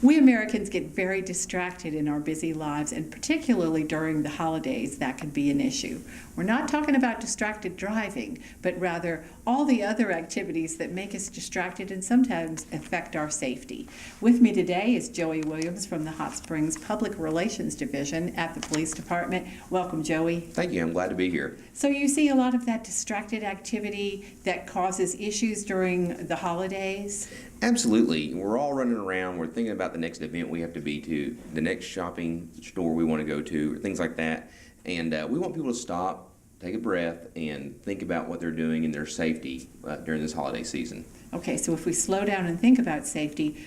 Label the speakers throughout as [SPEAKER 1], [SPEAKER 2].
[SPEAKER 1] We Americans get very distracted in our busy lives, and particularly during the holidays, that can be an issue. We're not talking about distracted driving, but rather all the other activities that make us distracted and sometimes affect our safety. With me today is Joey Williams from the Hot Springs Public Relations Division at the Police Department. Welcome, Joey.
[SPEAKER 2] Thank you. I'm glad to be here.
[SPEAKER 1] So you see a lot of that distracted activity that causes issues during the holidays?
[SPEAKER 2] Absolutely. We're all running around. We're thinking about the next event we have to be to, the next shopping store we want to go to, or things like that. And we want people to stop, take a breath, and think about what they're doing and their safety during this holiday season.
[SPEAKER 1] Okay, so if we slow down and think about safety,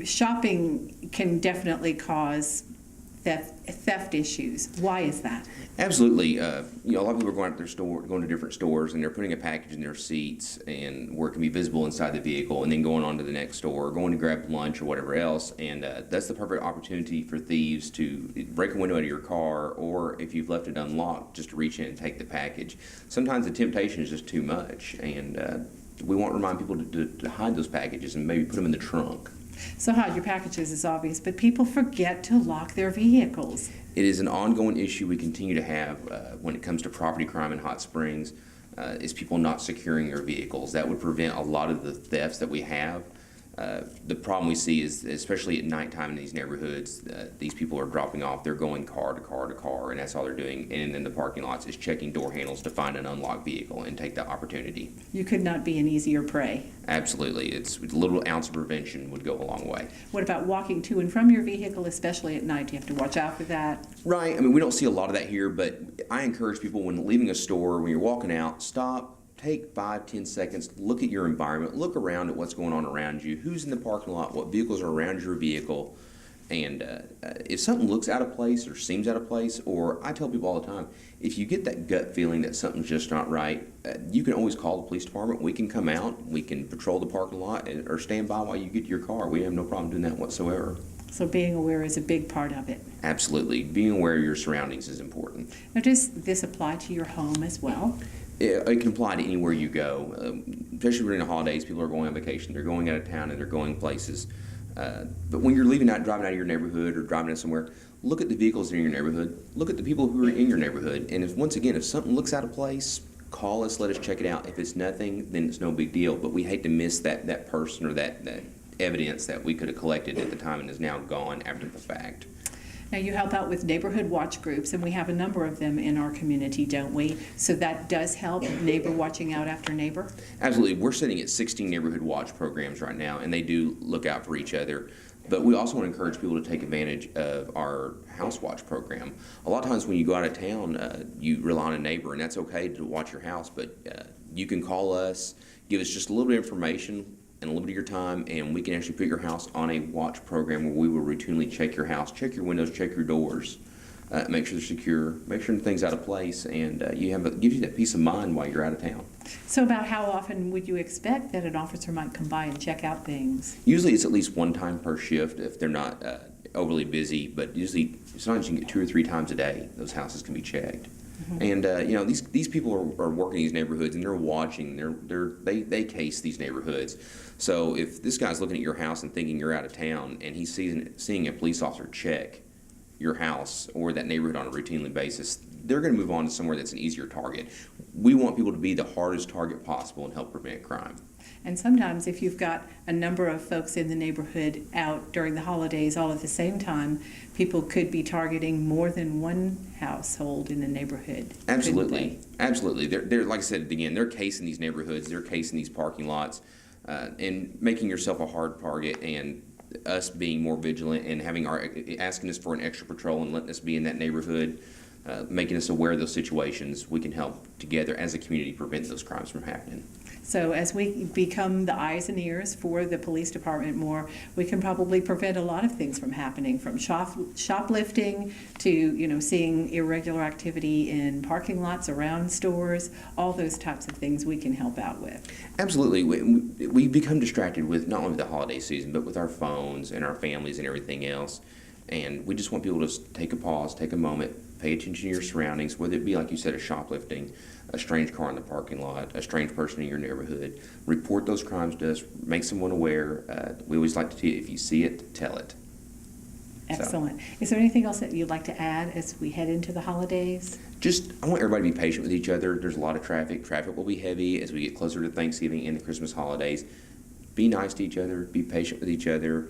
[SPEAKER 1] shopping can definitely cause theft issues. Why is that?
[SPEAKER 2] Absolutely. A lot of people are going out to their store, going to different stores, and they're putting a package in their seats, and where it can be visible inside the vehicle, and then going on to the next store, going to grab lunch or whatever else. And that's the perfect opportunity for thieves to break a window out of your car, or if you've left it unlocked, just to reach in and take the package. Sometimes the temptation is just too much, and we want to remind people to hide those packages and maybe put them in the trunk.
[SPEAKER 1] So hide your packages is obvious, but people forget to lock their vehicles.
[SPEAKER 2] It is an ongoing issue we continue to have when it comes to property crime in Hot Springs, is people not securing their vehicles. That would prevent a lot of the thefts that we have. The problem we see is, especially at nighttime in these neighborhoods, these people are dropping off. They're going car to car to car, and that's all they're doing. And in the parking lots is checking door handles to find an unlocked vehicle and take that opportunity.
[SPEAKER 1] You could not be an easier prey.
[SPEAKER 2] Absolutely. It's a little ounce of prevention would go a long way.
[SPEAKER 1] What about walking to and from your vehicle, especially at night? Do you have to watch out for that?
[SPEAKER 2] Right. I mean, we don't see a lot of that here, but I encourage people when leaving a store, when you're walking out, stop. Take 5-10 seconds, look at your environment, look around at what's going on around you, who's in the parking lot, what vehicles are around your vehicle, and if something looks out of place or seems out of place, or I tell people all the time, if you get that gut feeling that something's just not right, you can always call the police department. We can come out, we can patrol the parking lot, or stand by while you get to your car. We have no problem doing that whatsoever.
[SPEAKER 1] So being aware is a big part of it.
[SPEAKER 2] Absolutely. Being aware of your surroundings is important.
[SPEAKER 1] Now, does this apply to your home as well?
[SPEAKER 2] It can apply to anywhere you go, especially during the holidays. People are going on vacation, they're going out of town, and they're going places. But when you're driving out of your neighborhood or driving out somewhere, look at the vehicles in your neighborhood. Look at the people who are in your neighborhood. And once again, if something looks out of place, call us, let us check it out. If it's nothing, then it's no big deal. But we hate to miss that person or that evidence that we could have collected at the time and is now gone after the fact.
[SPEAKER 1] Now, you help out with neighborhood watch groups, and we have a number of them in our community, don't we? So that does help neighbor watching out after neighbor?
[SPEAKER 2] Absolutely. We're sitting at 16 neighborhood watch programs right now, and they do look out for each other. But we also want to encourage people to take advantage of our house watch program. A lot of times when you go out of town, you rely on a neighbor, and that's okay to watch your house, but you can call us, give us just a little bit of information, and a little bit of your time, and we can actually put your house on a watch program where we will routinely check your house, check your windows, check your doors, make sure they're secure, make sure things out of place, and gives you that peace of mind while you're out of town.
[SPEAKER 1] So about how often would you expect that an officer might come by and check out things?
[SPEAKER 2] Usually it's at least one time per shift if they're not overly busy, but usually sometimes you can get 2 or 3 times a day those houses can be checked. Mm-hmm. And these people are working these neighborhoods, and they're watching. They case these neighborhoods. So if this guy's looking at your house and thinking you're out of town, and he's seeing a police officer check your house or that neighborhood on a routinely basis, they're going to move on to somewhere that's an easier target. We want people to be the hardest target possible and help prevent crime.
[SPEAKER 1] And sometimes if you've got a number of folks in the neighborhood out during the holidays all at the same time, people could be targeting more than one household in the neighborhood.
[SPEAKER 2] Absolutely. Absolutely. They're like I said again, they're casing these neighborhoods, they're casing these parking lots, and making yourself a hard target, and us being more vigilant and asking us for an extra patrol and letting us be in that neighborhood, making us aware of those situations. We can help together as a community prevent those crimes from happening.
[SPEAKER 1] So as we become the eyes and ears for the police department more, we can probably prevent a lot of things from happening, from shoplifting to seeing irregular activity in parking lots around stores. All those types of things we can help out with.
[SPEAKER 2] Absolutely. We become distracted with not only the holiday season, but with our phones and our families and everything else. And we just want people to take a pause, take a moment, pay attention to your surroundings, whether it be, like you said, a shoplifting, a strange car in the parking lot, a strange person in your neighborhood. Report those crimes to us, make someone aware. We always like to tell you, if you see it, tell it.
[SPEAKER 1] Excellent. Is there anything else that you'd like to add as we head into the holidays?
[SPEAKER 2] Just, I want everybody to be patient with each other. There's a lot of traffic. Traffic will be heavy as we get closer to Thanksgiving and the Christmas holidays. Be nice to each other. Be patient with each other.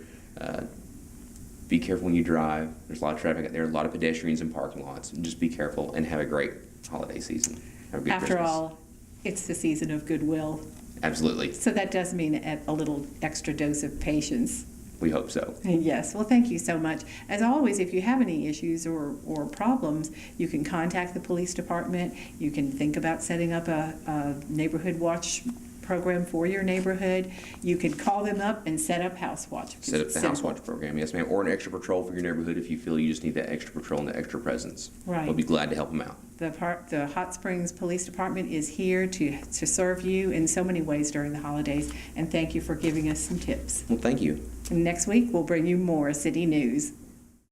[SPEAKER 2] Be careful when you drive. There's a lot of traffic out there, a lot of pedestrians in parking lots. Just be careful and have a great holiday season. Have a good
[SPEAKER 1] After
[SPEAKER 2] Christmas.
[SPEAKER 1] all, it's the season of goodwill.
[SPEAKER 2] Absolutely.
[SPEAKER 1] So that does mean a little extra dose of patience.
[SPEAKER 2] We hope so.
[SPEAKER 1] Yes, well, thank you so much. As always, if you have any issues or problems, you can contact the police department. You can think about setting up a neighborhood watch program for your neighborhood. You can call them up and set up House Watch.
[SPEAKER 2] Set up the House
[SPEAKER 1] Simple.
[SPEAKER 2] Watch program, yes, ma'am, or an extra patrol for your neighborhood if you feel you just need that extra patrol and that extra presence.
[SPEAKER 1] Right.
[SPEAKER 2] We'll be glad to help them out.
[SPEAKER 1] The Hot Springs Police Department is here to serve you in so many ways during the holidays, and thank you for giving us some tips.
[SPEAKER 2] Well, thank you.
[SPEAKER 1] And next week, we'll bring you more city news.